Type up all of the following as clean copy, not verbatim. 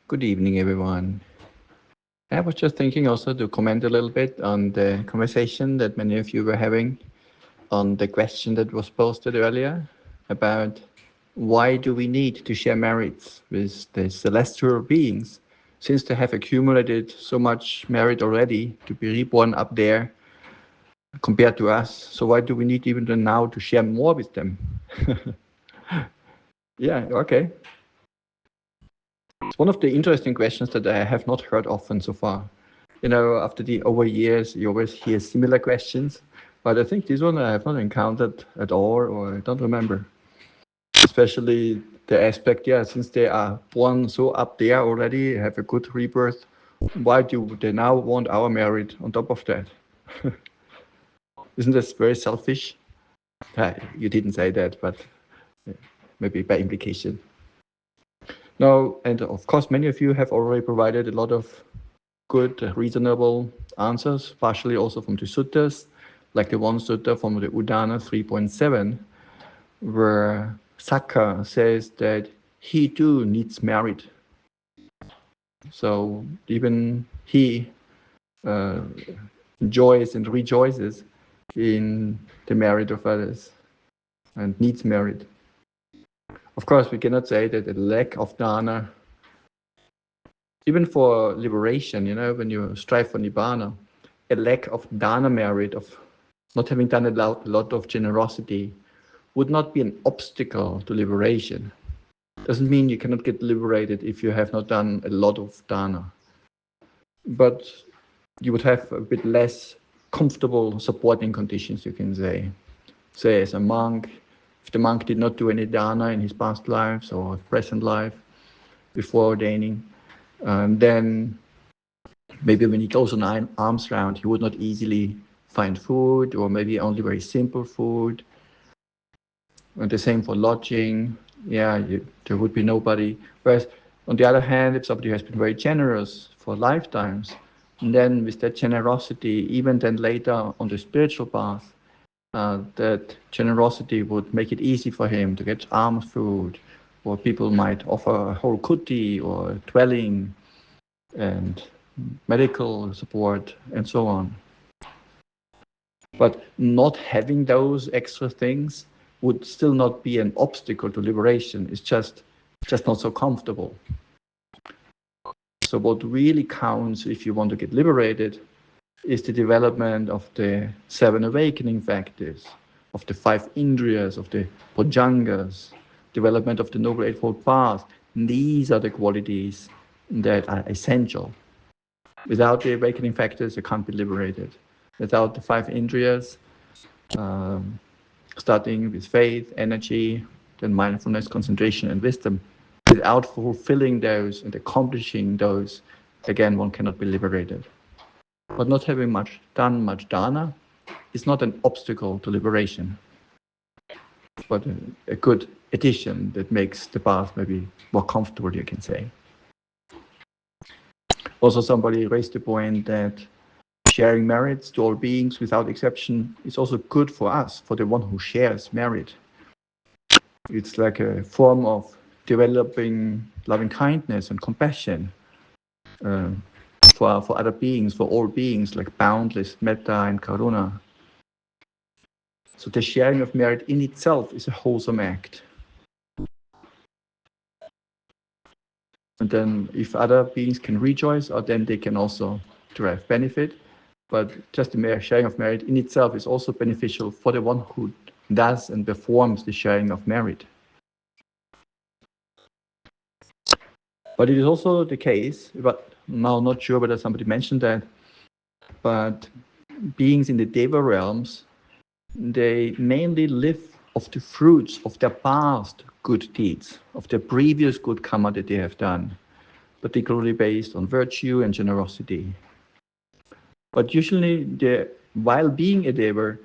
Good evening, everyone. I was just thinking also to comment a little bit on the conversation that many of you were having on the question that was posted earlier about why do we need to share merits with the celestial beings since they have accumulated so much merit already to be reborn up there compared to us. So why do we need even now to share more with them? Yeah, okay. It's one of the interesting questions that I have not heard often so far. After the over years, you always hear similar questions, but I think this one I have not encountered at all, or I don't remember. Especially the aspect, since they are born so up there already, have a good rebirth, why do they now want our merit on top of that? Isn't this very selfish? You didn't say that, but maybe by implication. No, and of course, many of you have already provided a lot of good, reasonable answers, partially also from the suttas, like the one sutta from the Udana 3.7, where Sakka says that he too needs merit. So even he enjoys and rejoices in the merit of others and needs merit. Of course, we cannot say that a lack of dana, even for liberation, when you strive for nibbana, a lack of dana merit, of not having done a lot of generosity, would not be an obstacle to liberation. Doesn't mean you cannot get liberated if you have not done a lot of dana. But you would have a bit less comfortable supporting conditions, you can say. Say as a monk, if the monk did not do any dana in his past lives or present life before ordaining, then maybe when he goes on an alms round, he would not easily find food, or maybe only very simple food. And the same for lodging. There would be nobody. Whereas, on the other hand, if somebody has been very generous for lifetimes, and then with that generosity, even then later on the spiritual path, that generosity would make it easy for him to get alms food, or people might offer a whole kuti or dwelling and medical support and so on. But not having those extra things would still not be an obstacle to liberation. It's just not so comfortable. So what really counts if you want to get liberated is the development of the 7 awakening factors, of the 5 indriyas, of the bojjhangas, development of the Noble Eightfold Path. These are the qualities that are essential. Without the awakening factors, you can't be liberated. Without the 5 indriyas, starting with faith, energy, then mindfulness, concentration, and wisdom, without fulfilling those and accomplishing those, again, one cannot be liberated. But not having much dana is not an obstacle to liberation, but a good addition that makes the path maybe more comfortable, you can say. Also, somebody raised the point that sharing merits to all beings without exception is also good for us, for the one who shares merit. It's like a form of developing loving kindness and compassion for other beings, for all beings, like boundless metta and karuna. So the sharing of merit in itself is a wholesome act. And then if other beings can rejoice, or then they can also derive benefit. But just the sharing of merit in itself is also beneficial for the one who does and performs the sharing of merit. But it is also the case, but now not sure whether somebody mentioned that, but beings in the Deva realms, they mainly live of the fruits of their past good deeds, of their previous good karma that they have done, particularly based on virtue and generosity. But usually, while being a Deva,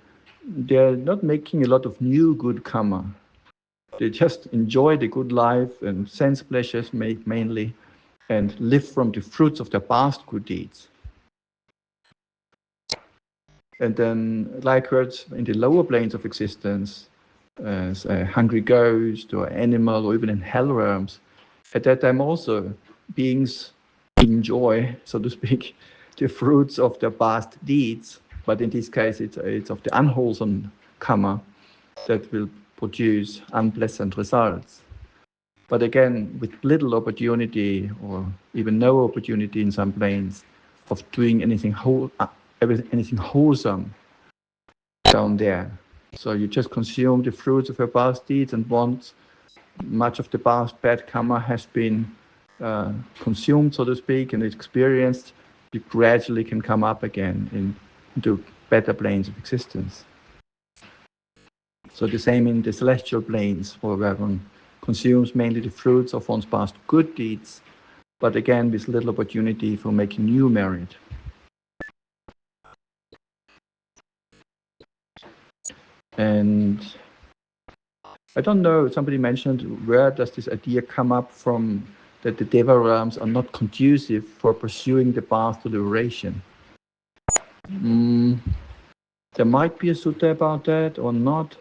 they're not making a lot of new good karma. They just enjoy the good life and sense pleasures mainly, and live from the fruits of their past good deeds. And then, likewise, in the lower planes of existence, as a hungry ghost or animal, or even in hell realms, at that time also beings enjoy, so to speak, the fruits of their past deeds, but in this case it's of the unwholesome karma that will produce unpleasant results. But again, with little opportunity or even no opportunity in some planes of doing anything wholesome down there. So you just consume the fruits of your past deeds, and once much of the past bad karma has been consumed, so to speak, and experienced, you gradually can come up again into better planes of existence. So the same in the celestial planes, where one consumes mainly the fruits of one's past good deeds, but again with little opportunity for making new merit. And I don't know, somebody mentioned, where does this idea come up from, that the Deva realms are not conducive for pursuing the path to liberation? There might be a sutta about that or not,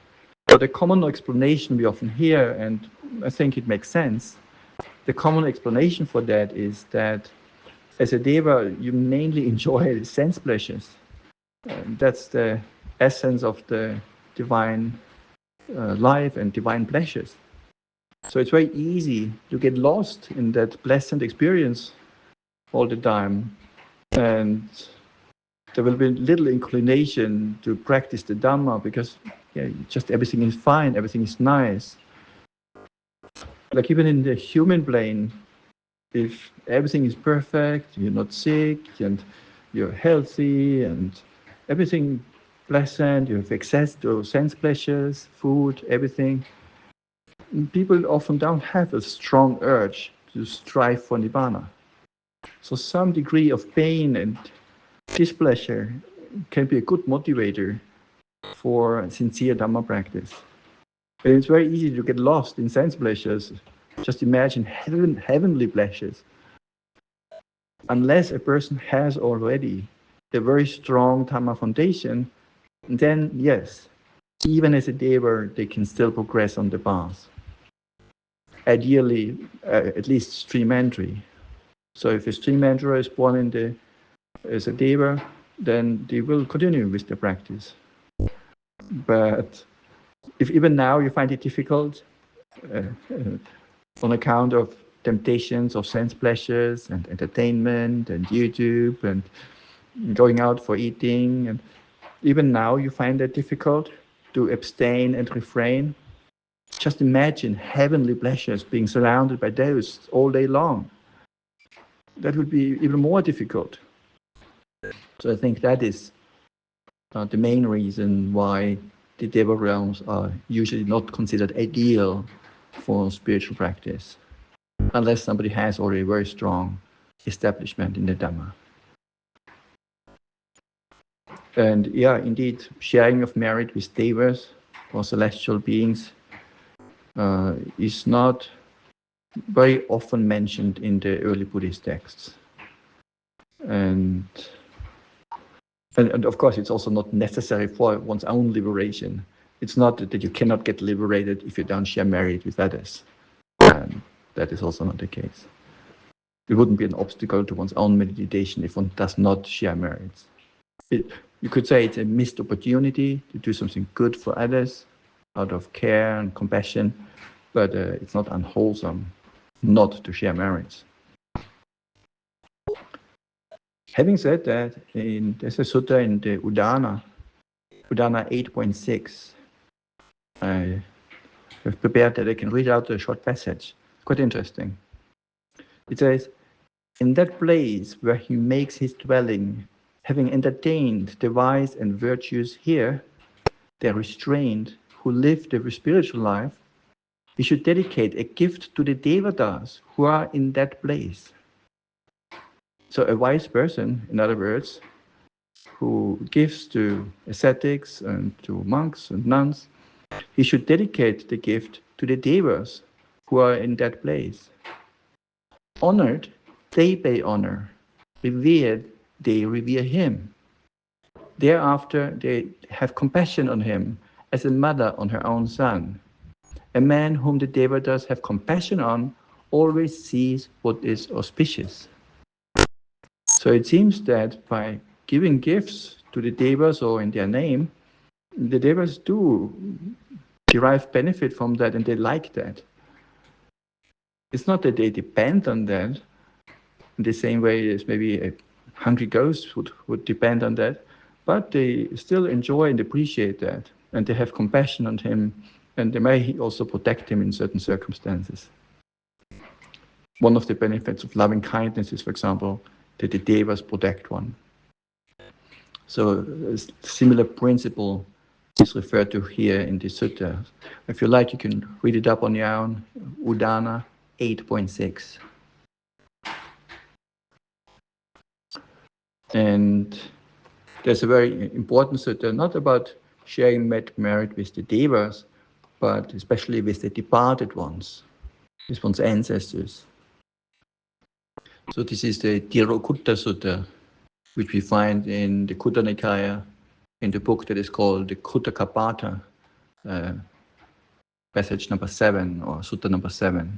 but the common explanation we often hear, and I think it makes sense, the common explanation for that is that as a Deva, you mainly enjoy sense pleasures. That's the essence of the divine life and divine pleasures. So it's very easy to get lost in that pleasant experience all the time, and there will be little inclination to practice the Dhamma because just everything is fine, everything is nice. Like even in the human plane, if everything is perfect, you're not sick, and you're healthy, and everything pleasant, you have access to sense pleasures, food, everything, people often don't have a strong urge to strive for Nibbana. So some degree of pain and displeasure can be a good motivator for sincere Dhamma practice. And it's very easy to get lost in sense pleasures. Just imagine heavenly pleasures. Unless a person has already a very strong Dhamma foundation, then yes, even as a Deva, they can still progress on the path. Ideally, at least stream entry. So if a stream enterer is born as a Deva, then they will continue with the practice. But if even now you find it difficult on account of temptations of sense pleasures and entertainment and YouTube and going out for eating, and even now you find it difficult to abstain and refrain, just imagine heavenly pleasures being surrounded by those all day long. That would be even more difficult. So I think that is the main reason why the Deva realms are usually not considered ideal for spiritual practice, unless somebody has already a very strong establishment in the Dhamma. And yeah, indeed, sharing of merit with Devas or celestial beings is not very often mentioned in the early Buddhist texts. And of course, it's also not necessary for one's own liberation. It's not that you cannot get liberated if you don't share merit with others. And that is also not the case. It wouldn't be an obstacle to one's own meditation if one does not share merits. You could say it's a missed opportunity to do something good for others out of care and compassion, but it's not unwholesome not to share merits. Having said that, there's a sutta in the Udana 8.6. I have prepared that I can read out a short passage. Quite interesting. It says, "In that place where he makes his dwelling, having entertained the wise and virtuous here, the restrained who live the spiritual life, he should dedicate a gift to the Devatas who are in that place." So a wise person, in other words, who gives to ascetics and to monks and nuns, he should dedicate the gift to the Devas who are in that place. Honored, they pay honor. Revered, they revere him. Thereafter, they have compassion on him as a mother on her own son. A man whom the Devatas have compassion on always sees what is auspicious. So it seems that by giving gifts to the Devas or in their name, the Devas do derive benefit from that and they like that. It's not that they depend on that in the same way as maybe a hungry ghost would depend on that, but they still enjoy and appreciate that, and they have compassion on him, and they may also protect him in certain circumstances. One of the benefits of loving kindness is, for example, that the Devas protect one. So a similar principle is referred to here in the sutta. If you like, you can read it up on your own. Udana 8.6. And there's a very important sutta, not about sharing merit with the Devas, but especially with the departed ones, with one's ancestors. So this is the Tirokutta Sutta, which we find in the Kutta Nikaya, in the book that is called the Kutta passage number 7 or Sutta number 7.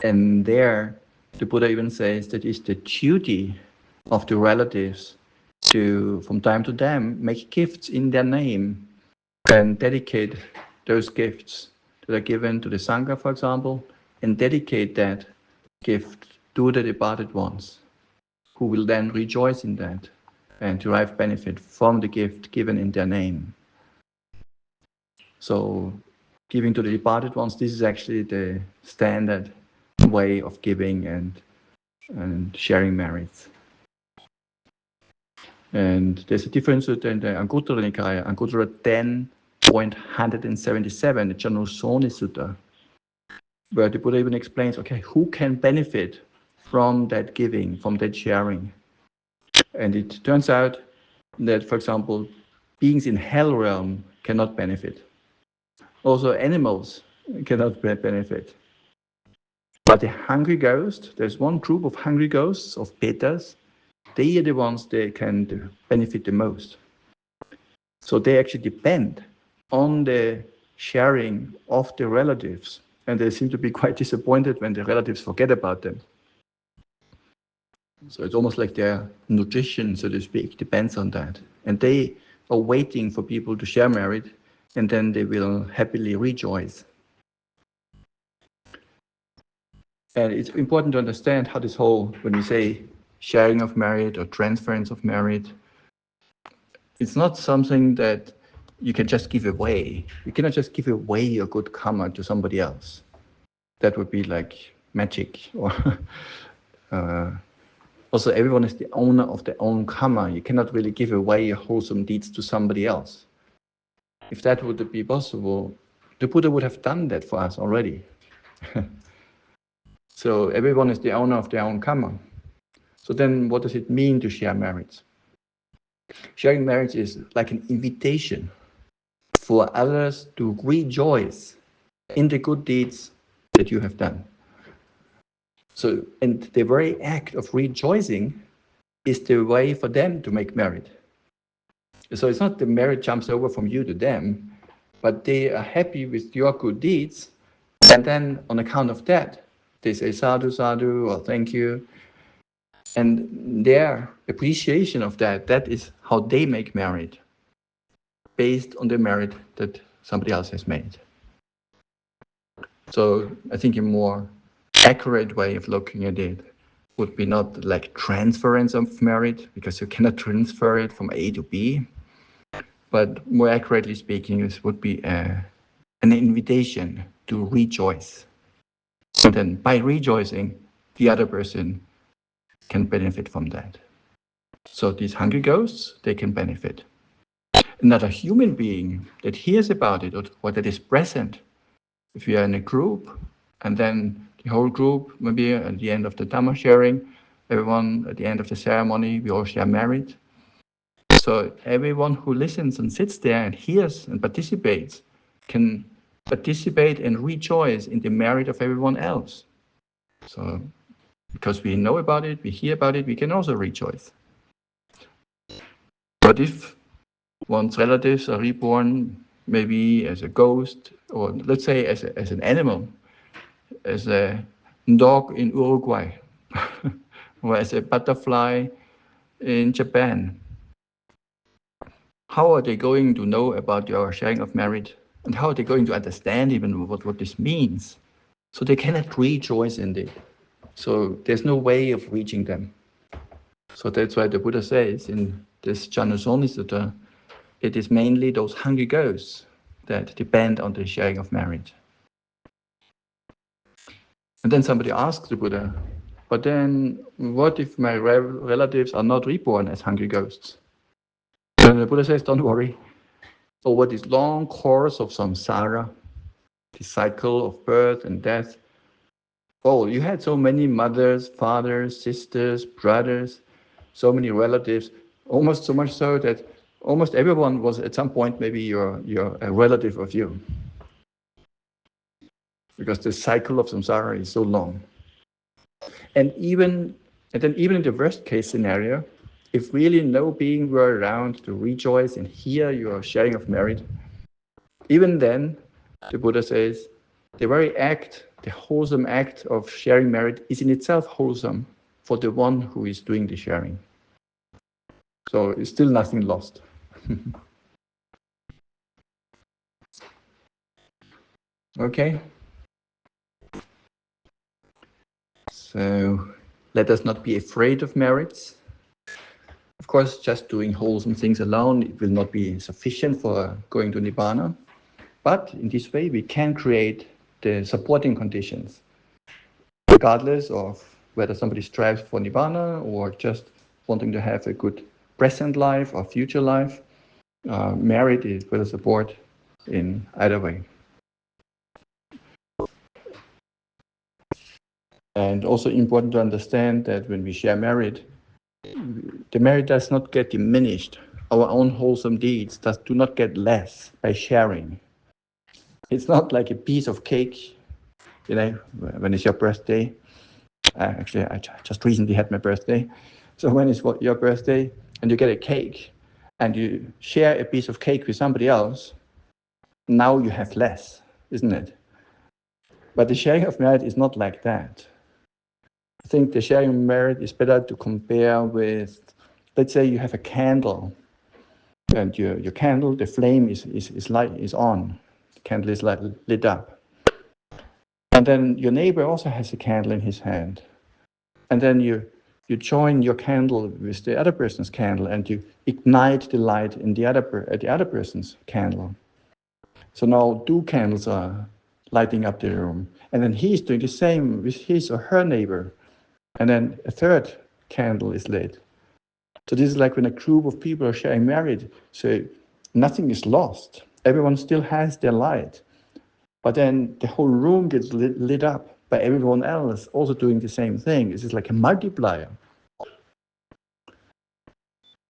And there, the Buddha even says that it's the duty of the relatives to, from time to time, make gifts in their name and dedicate those gifts that are given to the Sangha, for example, and dedicate that gift to the departed ones, who will then rejoice in that and derive benefit from the gift given in their name. So giving to the departed ones, this is actually the standard way of giving and sharing merits. And there's a difference in the Anguttara Nikaya, Anguttara 10.177, the Janusoni Sutta, where the Buddha even explains, okay, who can benefit from that giving, from that sharing? And it turns out that, for example, beings in hell realm cannot benefit. Also animals cannot benefit. But the hungry ghost, there's one group of hungry ghosts, of petas, they are the ones that can benefit the most. So they actually depend on the sharing of the relatives, and they seem to be quite disappointed when the relatives forget about them. So it's almost like their nutrition, so to speak, depends on that. And they are waiting for people to share merit, and then they will happily rejoice. And it's important to understand how this whole, when we say sharing of merit or transference of merit, it's not something that you can just give away. You cannot just give away your good karma to somebody else. That would be like magic. Or also, everyone is the owner of their own karma. You cannot really give away your wholesome deeds to somebody else. If that would be possible, the Buddha would have done that for us already. So everyone is the owner of their own karma. So then what does it mean to share merits? Sharing merits is like an invitation for others to rejoice in the good deeds that you have done. So, and the very act of rejoicing is the way for them to make merit. So it's not the merit jumps over from you to them, but they are happy with your good deeds, and then on account of that, they say sadhu, sadhu, or thank you. And their appreciation of that, that is how they make merit, based on the merit that somebody else has made. So I think a more accurate way of looking at it would be not like transference of merit, because you cannot transfer it from A to B, but more accurately speaking, this would be an invitation to rejoice. And then by rejoicing, the other person can benefit from that. So these hungry ghosts, they can benefit. Another human being that hears about it or that is present, if you are in a group, and then the whole group, maybe at the end of the Dhamma sharing, everyone at the end of the ceremony, we all share merit. So everyone who listens and sits there and hears and participates can participate and rejoice in the merit of everyone else. So because we know about it, we hear about it, we can also rejoice. But if one's relatives are reborn, maybe as a ghost, or let's say as an animal, as a dog in Uruguay, or as a butterfly in Japan. How are they going to know about your sharing of merit? And how are they going to understand even what this means? So they cannot rejoice in it. So there's no way of reaching them. So that's why the Buddha says in this Janusoni Sutta, it is mainly those hungry ghosts that depend on the sharing of merit. And then somebody asks the Buddha, but then what if my relatives are not reborn as hungry ghosts? And the Buddha says, don't worry. Over this long course of samsara, the cycle of birth and death, oh, you had so many mothers, fathers, sisters, brothers, so many relatives, almost so much so that almost everyone was at some point maybe a relative of you. Because the cycle of samsara is so long. And then even in the worst case scenario, if really no being were around to rejoice and hear your sharing of merit, even then, the Buddha says, the very act, the wholesome act of sharing merit is in itself wholesome for the one who is doing the sharing. So it's still nothing lost. Okay? So let us not be afraid of merits. Of course, just doing wholesome things alone, it will not be sufficient for going to Nibbana. But in this way, we can create the supporting conditions, regardless of whether somebody strives for Nibbana or just wanting to have a good present life or future life. Merit is will support in either way. And also important to understand that when we share merit, the merit does not get diminished. Our own wholesome deeds do not get less by sharing. It's not like a piece of cake, when it's your birthday. Actually, I just recently had my birthday. So when it's your birthday and you get a cake and you share a piece of cake with somebody else, now you have less, isn't it? But the sharing of merit is not like that. I think the sharing of merit is better to compare with, let's say you have a candle and your candle, the flame is on, the candle is lit up. And then your neighbor also has a candle in his hand. And then you join your candle with the other person's candle and you ignite the light in the other person's candle. So now 2 candles are lighting up the room. And then he's doing the same with his or her neighbor. And then a 3rd candle is lit. So this is like when a group of people are sharing merit. So nothing is lost. Everyone still has their light. But then the whole room gets lit up by everyone else also doing the same thing. This is like a multiplier.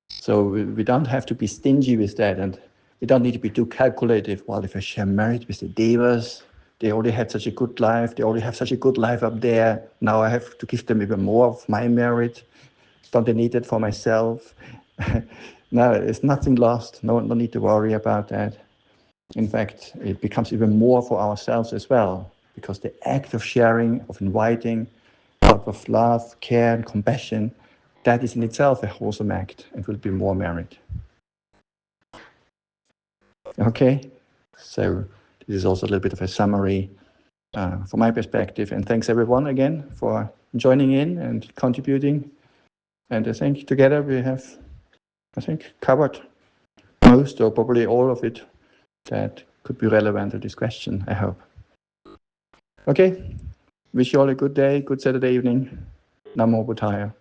So we don't have to be stingy with that, and we don't need to be too calculative. Well, if I share merit with the Devas, they already had such a good life, they already have such a good life up there, now I have to give them even more of my merit. Don't I need it for myself? No, there's nothing lost, no need to worry about that. In fact, it becomes even more for ourselves as well, because the act of sharing, of inviting, out of love, care, and compassion, that is in itself a wholesome act and will be more merit. Okay, so this is also a little bit of a summary from my perspective, and thanks everyone again for joining in and contributing. And I think together we have, covered most or probably all of it that could be relevant to this question, I hope. Okay, wish you all a good day, good Saturday evening. Namo Buddhaya.